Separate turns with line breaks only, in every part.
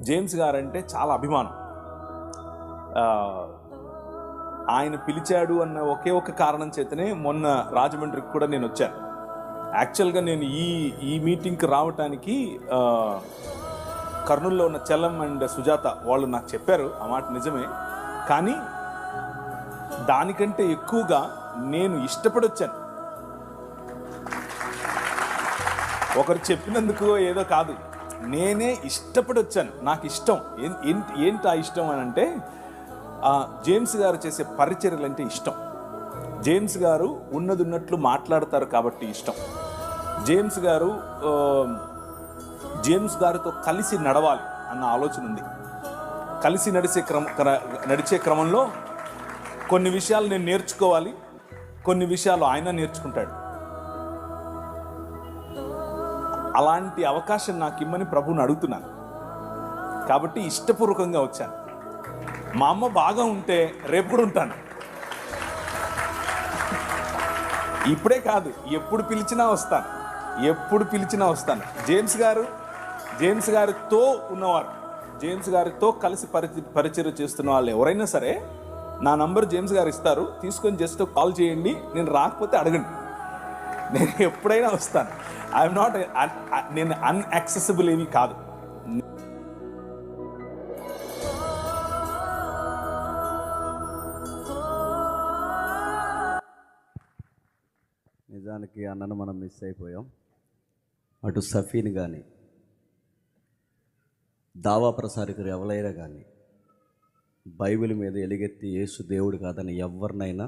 James guarantee చాలా అభిమానం. ఆయన పిలిచాడు అన్న ఒకే ఒక కారణం చేతనే మొన్న రాజమండ్రికి కూడా నేను వచ్చాను. యాక్చువల్గా నేను ఈ మీటింగ్కి రావటానికి కర్నూలులో ఉన్న చెల్లం అండ్ సుజాత వాళ్ళు నాకు చెప్పారు, ఆ మాట నిజమే. కానీ దానికంటే ఎక్కువగా నేను ఇష్టపడి వచ్చాను. ఒకరు చెప్పినందుకు ఏదో కాదు, నేనే ఇష్టపడి వచ్చాను. నాకు ఇష్టం. ఏంటి ఆ ఇష్టం అని అంటే, జేమ్స్ గారు చేసే పరిచర్యలు అంటే ఇష్టం. జేమ్స్ గారు ఉన్నది ఉన్నట్లు మాట్లాడతారు కాబట్టి ఇష్టం. జేమ్స్ గారితో కలిసి నడవాలి అన్న ఆలోచన ఉంది. కలిసి నడిచే క్రమంలో కొన్ని విషయాలు నేను నేర్చుకోవాలి, కొన్ని విషయాలు ఆయన నేర్చుకుంటాడు. అలాంటి అవకాశం నాకు ఇమ్మని ప్రభువుని అడుగుతున్నాను. కాబట్టి ఇష్టపూర్వకంగా వచ్చాను. మా అమ్మ బాగా ఉంటే రేపు కూడా ఉంటాను. ఇప్పుడే కాదు, ఎప్పుడు పిలిచినా వస్తాను. జేమ్స్ గారితో ఉన్నవారు, జేమ్స్ గారితో కలిసి పరిచయం చేస్తున్న వాళ్ళు ఎవరైనా సరే నా నంబర్ జేమ్స్ గారు ఇస్తారు, తీసుకొని జస్ట్ కాల్ చేయండి. నేను రాకపోతే అడగండి, నేను ఎప్పుడైనా వస్తాను. నేను అన్యాక్సెసిబుల్ ఏమీ కాదు.
నిజానికి అన్నను మనం మిస్ అయిపోయాం. అటు సఫీని కానీ, దావా ప్రసారికులు ఎవరైనా కానీ బైబిల్ మీద ఎలుగెత్తి యేసు దేవుడు కాదని ఎవరినైనా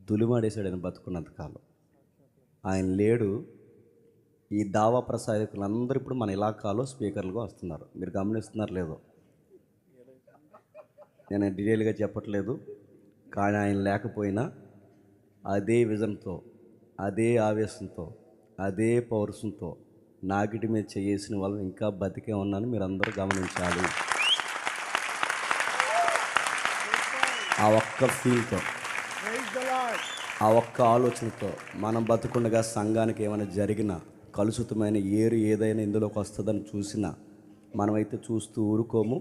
దులిమాడేశాడని బతుకున్నంతకాలం. ఆయన లేడు. ఈ దావా ప్రసారికులు అందరూ ఇప్పుడు మన ఇలాకాలో స్పీకర్లుగా వస్తున్నారు. మీరు గమనిస్తున్నారు లేదో, నేను డీటెయిల్గా చెప్పట్లేదు. కానీ ఆయన లేకపోయినా అదే విజన్తో, అదే ఆవేశంతో, అదే పౌరుషంతో నాగిటి మీద చేసిన వాళ్ళు ఇంకా బతికే ఉన్నాను మీరు అందరూ గమనించాలి. ఆ ఒక్క ఫీల్తో, ఆ ఒక్క ఆలోచనతో మనం బతుకుండగా సంఘానికి ఏమైనా జరిగినా, కలుషితమైన ఏదైనా ఇందులోకి వస్తుందని చూసినా మనమైతే చూస్తూ ఊరుకోము.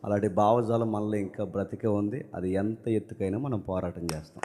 అలాంటి భావజాలం మనలో ఇంకా బ్రతికే ఉంది. అది ఎంత ఎత్తుకైనా మనం పోరాటం చేస్తాం.